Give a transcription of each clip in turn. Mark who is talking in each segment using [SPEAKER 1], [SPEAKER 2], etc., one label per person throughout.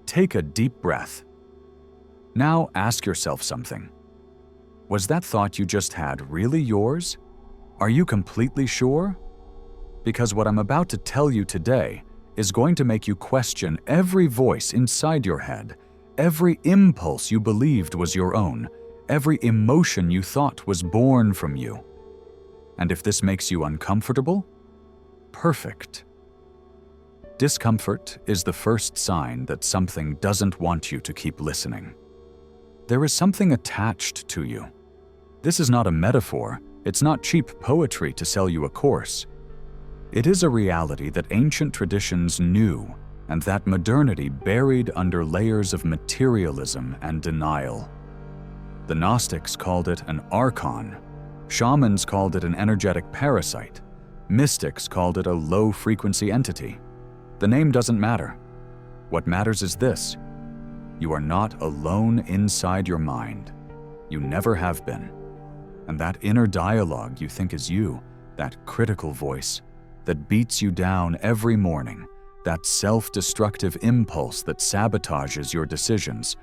[SPEAKER 1] take a deep breath. Now ask yourself something. Was that thought you just had really yours? Are you completely sure? Because what I'm about to tell you today is going to make you question every voice inside your head, every impulse you believed was your own, every emotion you thought was born from you. And if this makes you uncomfortable, perfect. Discomfort is the first sign that something doesn't want you to keep listening. There is something attached to you. This is not a metaphor, it's not cheap poetry to sell you a course. It is a reality that ancient traditions knew and that modernity buried under layers of materialism and denial. The Gnostics called it an Archon. Shamans called it an energetic parasite. Mystics called it a low-frequency entity. The name doesn't matter. What matters is this: you are not alone inside your mind. You never have been. And that inner dialogue you think is you, that critical voice that beats you down every morning, that self-destructive impulse that sabotages your decisions,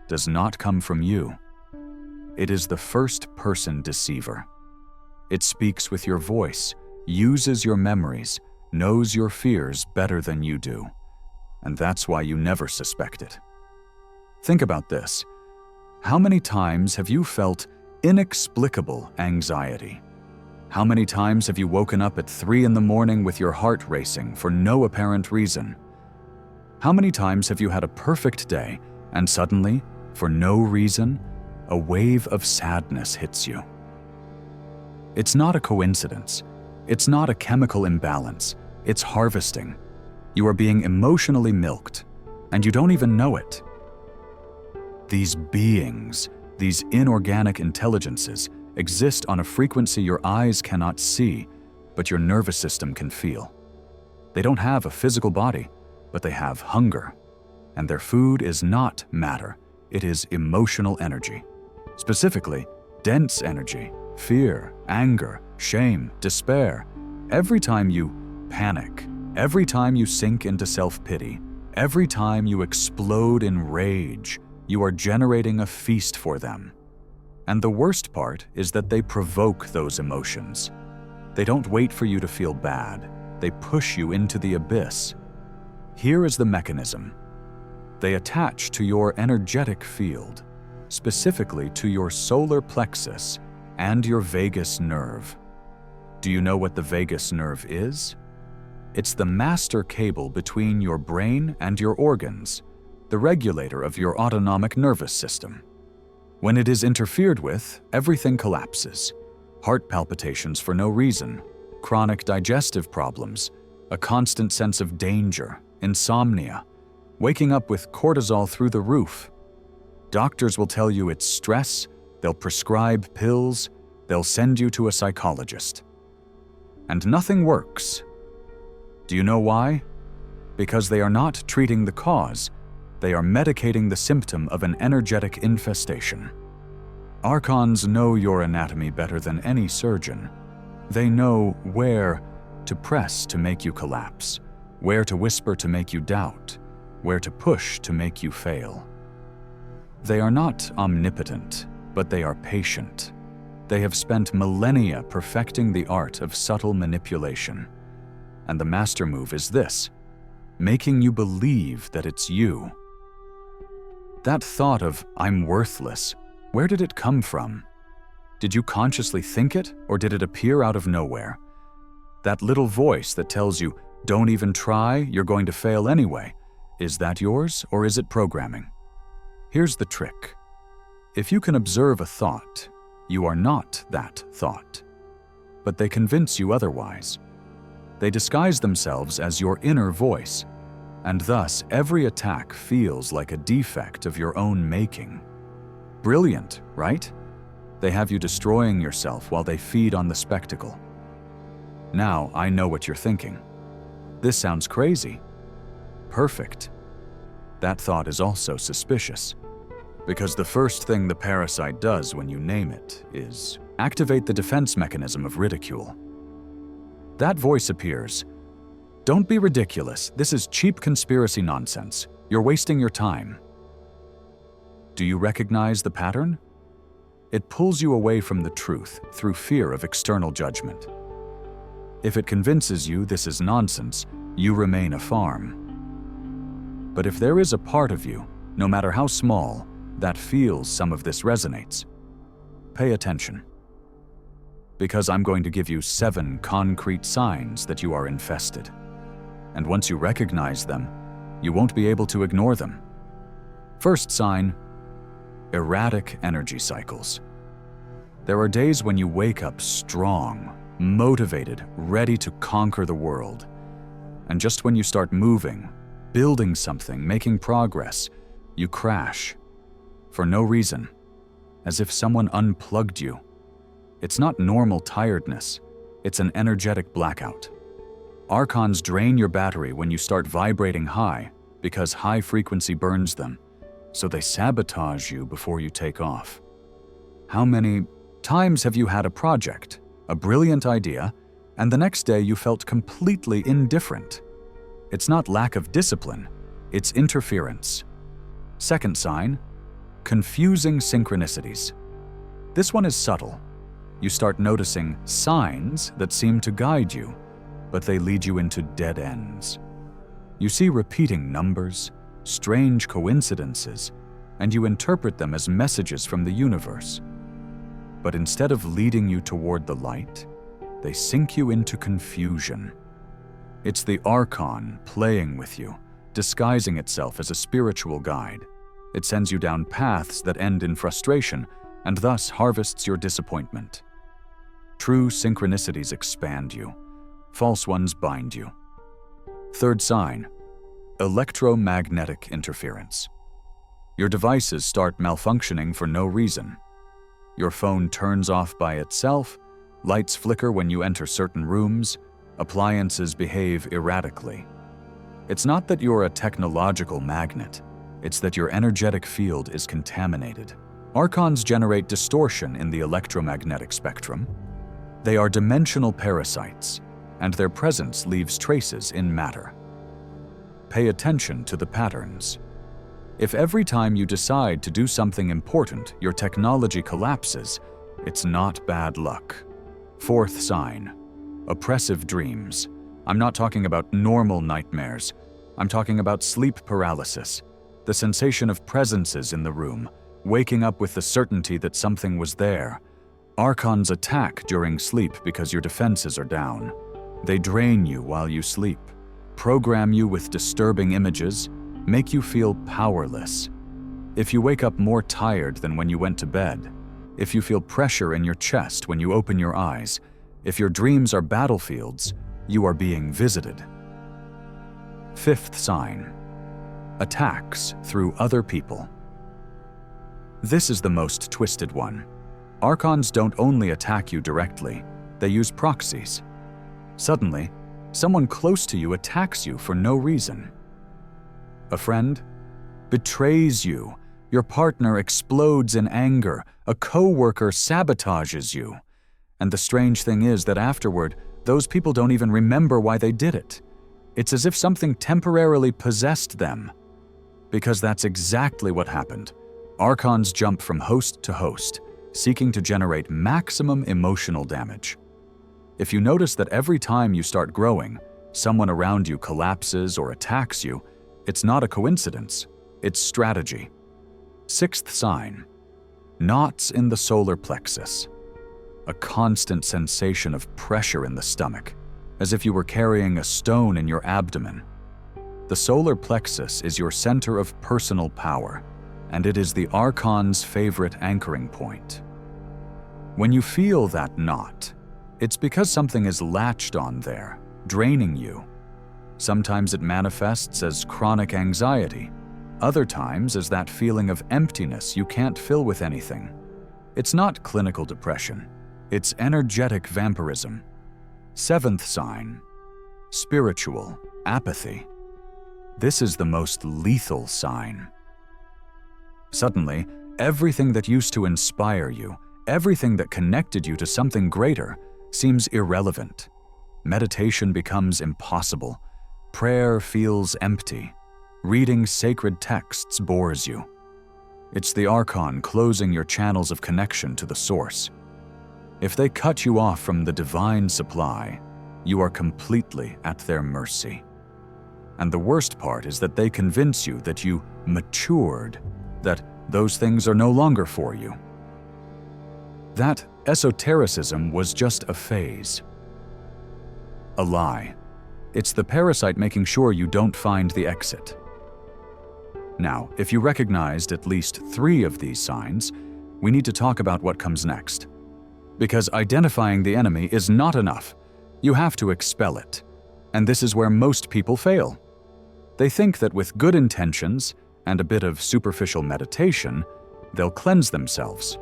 [SPEAKER 1] does not come from you. It is the first-person deceiver. It speaks with your voice, uses your memories, knows your fears better than you do. And that's why you never suspect it. Think about this. How many times have you felt inexplicable anxiety? How many times have you woken up at 3 a.m. with your heart racing for no apparent reason? How many times have you had a perfect day and suddenly, for no reason, a wave of sadness hits you? It's not a coincidence. It's not a chemical imbalance. It's harvesting. You are being emotionally milked, and you don't even know it. These beings, these inorganic intelligences, exist on a frequency your eyes cannot see, but your nervous system can feel. They don't have a physical body, but they have hunger. And their food is not matter, it is emotional energy. Specifically, dense energy, fear, anger, shame, despair. Every time you panic, every time you sink into self-pity, every time you explode in rage, you are generating a feast for them. And the worst part is that they provoke those emotions. They don't wait for you to feel bad. They push you into the abyss. Here is the mechanism. They attach to your energetic field, specifically to your solar plexus and your vagus nerve. Do you know what the vagus nerve is? It's the master cable between your brain and your organs, the regulator of your autonomic nervous system. When it is interfered with, everything collapses. Heart palpitations for no reason, chronic digestive problems, a constant sense of danger, insomnia, waking up with cortisol through the roof. Doctors will tell you it's stress, they'll prescribe pills, they'll send you to a psychologist. And nothing works. Do you know why? Because they are not treating the cause. They are medicating the symptom of an energetic infestation. Archons know your anatomy better than any surgeon. They know where to press to make you collapse, where to whisper to make you doubt, where to push to make you fail. They are not omnipotent, but they are patient. They have spent millennia perfecting the art of subtle manipulation. And the master move is this: making you believe that it's you. That thought of, "I'm worthless," where did it come from? Did you consciously think it, or did it appear out of nowhere? That little voice that tells you, "Don't even try, you're going to fail anyway," is that yours, or is it programming? Here's the trick. If you can observe a thought, you are not that thought. But they convince you otherwise. They disguise themselves as your inner voice, and thus every attack feels like a defect of your own making. Brilliant, right? They have you destroying yourself while they feed on the spectacle. Now I know what you're thinking. This sounds crazy. Perfect. That thought is also suspicious, because the first thing the parasite does when you name it is activate the defense mechanism of ridicule. That voice appears. "Don't be ridiculous, this is cheap conspiracy nonsense. You're wasting your time. Do you recognize the pattern? It pulls you away from the truth through fear of external judgment. If it convinces you this is nonsense, you remain a farm. But if there is a part of you, no matter how small, that feels some of this resonates, pay attention. Because I'm going to give you 7 concrete signs that you are infested. And once you recognize them, you won't be able to ignore them. First sign: erratic energy cycles. There are days when you wake up strong, motivated, ready to conquer the world. And just when you start moving, building something, making progress, you crash. For no reason. As if someone unplugged you. It's not normal tiredness. It's an energetic blackout. Archons drain your battery when you start vibrating high because high frequency burns them. So they sabotage you before you take off. How many times have you had a project, a brilliant idea, and the next day you felt completely indifferent? It's not lack of discipline, it's interference. Second sign: confusing synchronicities. This one is subtle. You start noticing signs that seem to guide you, but they lead you into dead ends. You see repeating numbers, strange coincidences, and you interpret them as messages from the universe. But instead of leading you toward the light, they sink you into confusion. It's the Archon playing with you, disguising itself as a spiritual guide. It sends you down paths that end in frustration and thus harvests your disappointment. True synchronicities expand you. False ones bind you. Third sign: electromagnetic interference. Your devices start malfunctioning for no reason. Your phone turns off by itself, lights flicker when you enter certain rooms, appliances behave erratically. It's not that you're a technological magnet, it's that your energetic field is contaminated. Archons generate distortion in the electromagnetic spectrum. They are dimensional parasites, and their presence leaves traces in matter. Pay attention to the patterns. If every time you decide to do something important, your technology collapses, it's not bad luck. Fourth sign: oppressive dreams. I'm not talking about normal nightmares. I'm talking about sleep paralysis, the sensation of presences in the room, waking up with the certainty that something was there. Archons attack during sleep because your defenses are down. They drain you while you sleep, program you with disturbing images, make you feel powerless. If you wake up more tired than when you went to bed, if you feel pressure in your chest when you open your eyes, if your dreams are battlefields, you are being visited. Fifth sign: attacks through other people. This is the most twisted one. Archons don't only attack you directly, they use proxies. Suddenly, someone close to you attacks you for no reason. A friend betrays you, your partner explodes in anger, a coworker sabotages you. And the strange thing is that afterward, those people don't even remember why they did it. It's as if something temporarily possessed them. Because that's exactly what happened. Archons jump from host to host, seeking to generate maximum emotional damage. If you notice that every time you start growing, someone around you collapses or attacks you, it's not a coincidence, it's strategy. Sixth sign: knots in the solar plexus. A constant sensation of pressure in the stomach, as if you were carrying a stone in your abdomen. The solar plexus is your center of personal power, and it is the Archon's favorite anchoring point. When you feel that knot, it's because something is latched on there, draining you. Sometimes it manifests as chronic anxiety, other times as that feeling of emptiness you can't fill with anything. It's not clinical depression, it's energetic vampirism. Seventh sign: spiritual apathy. This is the most lethal sign. Suddenly, everything that used to inspire you, everything that connected you to something greater, seems irrelevant. Meditation becomes impossible. Prayer feels empty. reading sacred texts bores you. It's the Archon closing your channels of connection to the source. If they cut you off from the divine supply, you are completely at their mercy. And the worst part is that they convince you that you matured, that those things are no longer for you. That esotericism was just a phase. A lie. It's the parasite making sure you don't find the exit. Now, if you recognized at least 3 of these signs, we need to talk about what comes next. Because identifying the enemy is not enough. You have to expel it. And this is where most people fail. They think that with good intentions and a bit of superficial meditation, they'll cleanse themselves.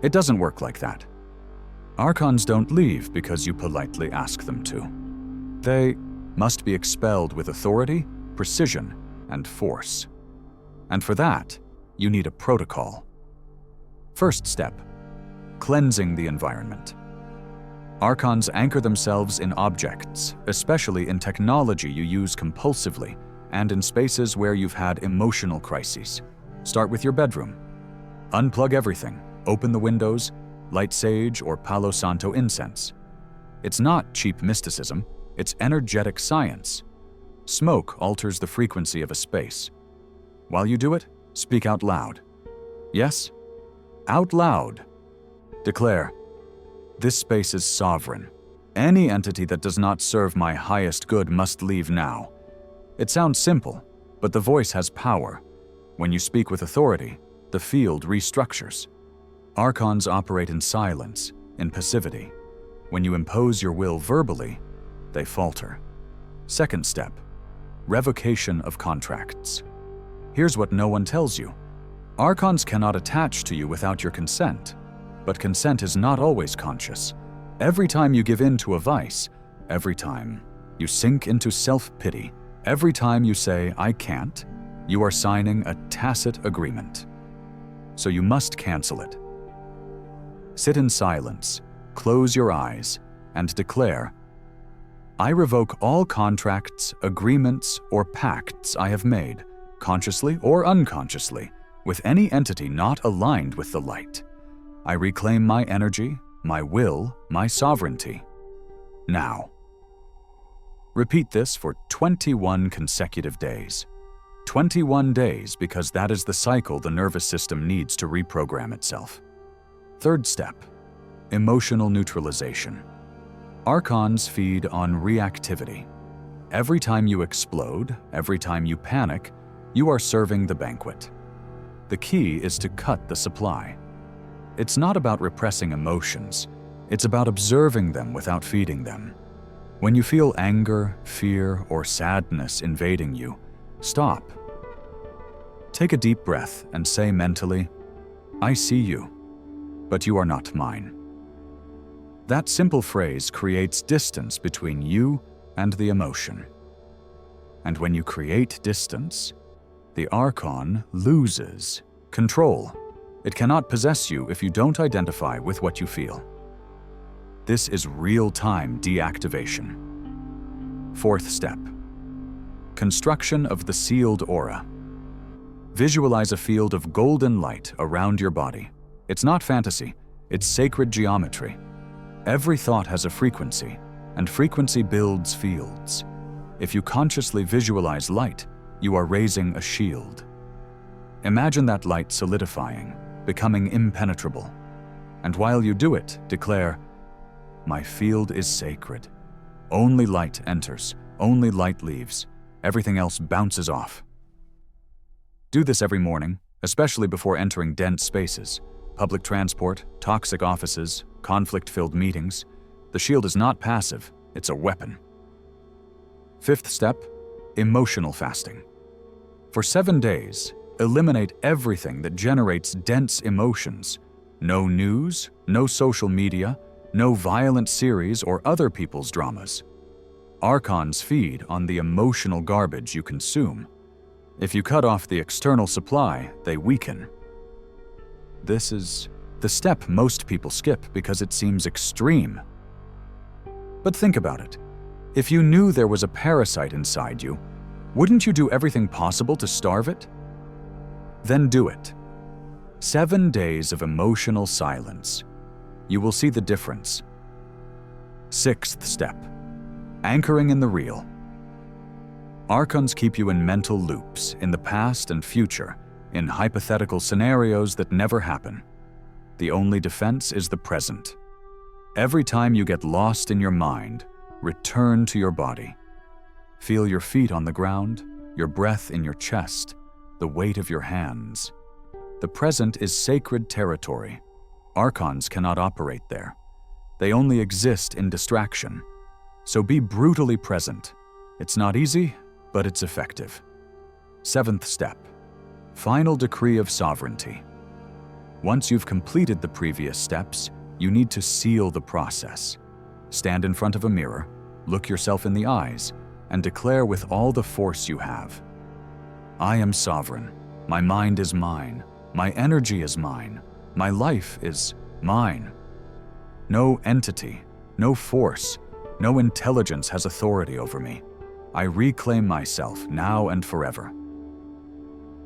[SPEAKER 1] It doesn't work like that. Archons don't leave because you politely ask them to. They must be expelled with authority, precision, and force. And for that, you need a protocol. First step, cleansing the environment. Archons anchor themselves in objects, especially in technology you use compulsively, and in spaces where you've had emotional crises. Start with your bedroom. Unplug everything, open the windows, light sage or Palo Santo incense. It's not cheap mysticism, it's energetic science. Smoke alters the frequency of a space. While you do it, speak out loud. Yes, out loud. Declare, "This space is sovereign. Any entity that does not serve my highest good must leave now." It sounds simple, but the voice has power. When you speak with authority, the field restructures. Archons operate in silence, in passivity. When you impose your will verbally, they falter. Second step, revocation of contracts. Here's what no one tells you. Archons cannot attach to you without your consent, but consent is not always conscious. Every time you give in to a vice, every time you sink into self-pity, every time you say, "I can't," you are signing a tacit agreement. So you must cancel it. Sit in silence, close your eyes, and declare, "I revoke all contracts, agreements, or pacts I have made, consciously or unconsciously, with any entity not aligned with the light. I reclaim my energy, my will, my sovereignty. Now." Repeat this for 21 consecutive days. 21 days because that is the cycle the nervous system needs to reprogram itself. Third step, emotional neutralization. Archons feed on reactivity. Every time you explode, every time you panic, you are serving the banquet. The key is to cut the supply. It's not about repressing emotions, it's about observing them without feeding them. When you feel anger, fear, or sadness invading you, stop. Take a deep breath and say mentally, "I see you, but you are not mine." That simple phrase creates distance between you and the emotion. And when you create distance, the Archon loses control. It cannot possess you if you don't identify with what you feel. This is real-time deactivation. Fourth step, construction of the sealed aura. Visualize a field of golden light around your body. It's not fantasy, it's sacred geometry. Every thought has a frequency, and frequency builds fields. If you consciously visualize light, you are raising a shield. Imagine that light solidifying, becoming impenetrable. And while you do it, declare, "My field is sacred. Only light enters, only light leaves. Everything else bounces off." Do this every morning, especially before entering dense spaces, public transport, toxic offices, conflict-filled meetings. The shield is not passive, it's a weapon. Fifth step, emotional fasting. For 7 days, eliminate everything that generates dense emotions. No news, no social media, no violent series or other people's dramas. Archons feed on the emotional garbage you consume. If you cut off the external supply, they weaken. This is the step most people skip because it seems extreme. But think about it. If you knew there was a parasite inside you, Wouldn't you do everything possible to starve it? Then do it. 7 days of emotional silence. You will see the difference. 6th step. Anchoring in the real. Archons keep you in mental loops, in the past and future, in hypothetical scenarios that never happen. The only defense is the present. Every time you get lost in your mind, return to your body. Feel your feet on the ground, your breath in your chest, the weight of your hands. The present is sacred territory. Archons cannot operate there. They only exist in distraction. So be brutally present. It's not easy, but it's effective. 7th step. Final decree of sovereignty. Once you've completed the previous steps, you need to seal the process. Stand in front of a mirror, look yourself in the eyes, and declare with all the force you have. I am sovereign. My mind is mine. My energy is mine. My life is mine. No entity, no force, no intelligence has authority over me. I reclaim myself now and forever.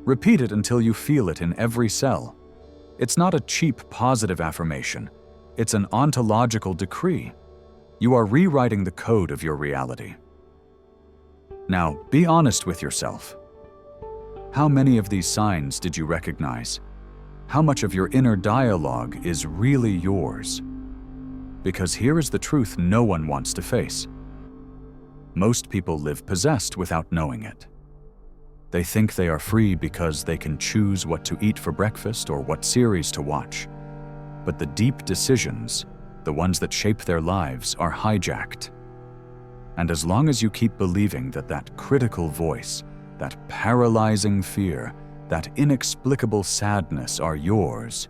[SPEAKER 1] Repeat it until you feel it in every cell. It's not a cheap positive affirmation. It's an ontological decree. You are rewriting the code of your reality. Now, be honest with yourself. How many of these signs did you recognize? How much of your inner dialogue is really yours? Because here is the truth no one wants to face. Most people live possessed without knowing it. They think they are free because they can choose what to eat for breakfast or what series to watch. But the deep decisions, the ones that shape their lives, are hijacked. And as long as you keep believing that that critical voice, that paralyzing fear, that inexplicable sadness are yours,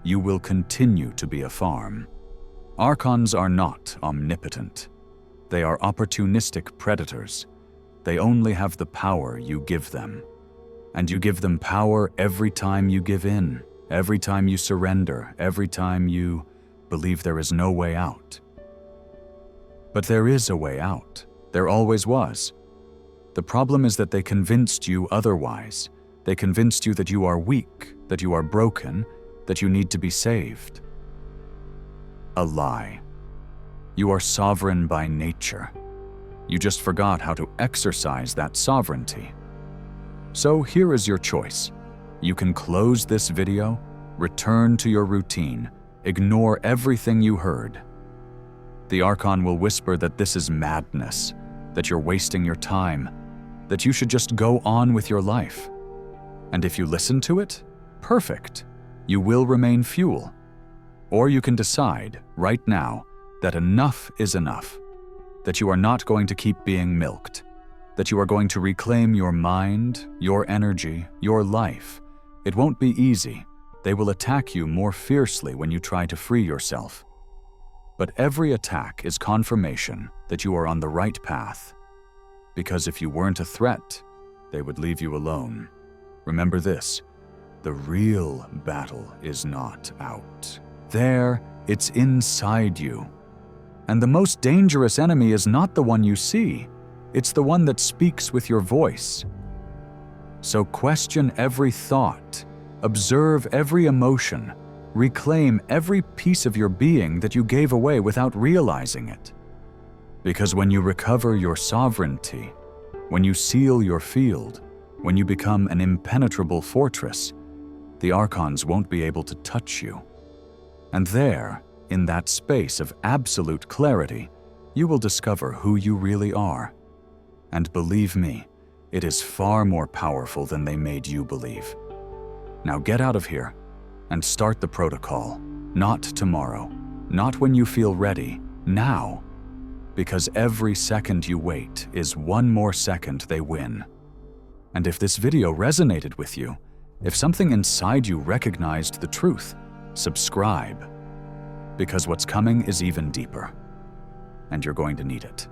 [SPEAKER 1] you will continue to be a farm. Archons are not omnipotent. They are opportunistic predators. They only have the power you give them. And you give them power every time you give in, every time you surrender, every time you believe there is no way out. But there is a way out. There always was. The problem is that they convinced you otherwise. They convinced you that you are weak, that you are broken, that you need to be saved. A lie. You are sovereign by nature. You just forgot how to exercise that sovereignty. So here is your choice. You can close this video, return to your routine, ignore everything you heard. The Archon will whisper that this is madness, that you're wasting your time, that you should just go on with your life. And if you listen to it, perfect. You will remain fuel. Or you can decide, right now, that enough is enough, that you are not going to keep being milked, that you are going to reclaim your mind, your energy, your life. It won't be easy. They will attack you more fiercely when you try to free yourself. But every attack is confirmation that you are on the right path. Because if you weren't a threat, they would leave you alone. Remember this, the real battle is not out. There, it's inside you. And the most dangerous enemy is not the one you see, it's the one that speaks with your voice. So question every thought, observe every emotion, reclaim every piece of your being that you gave away without realizing it. Because when you recover your sovereignty, when you seal your field, when you become an impenetrable fortress, the Archons won't be able to touch you. And there, in that space of absolute clarity, you will discover who you really are. And believe me, it is far more powerful than they made you believe. Now get out of here and start the protocol. Not tomorrow, not when you feel ready, now. Because every second you wait is one more second they win. And if this video resonated with you, if something inside you recognized the truth, subscribe. Because what's coming is even deeper, and you're going to need it.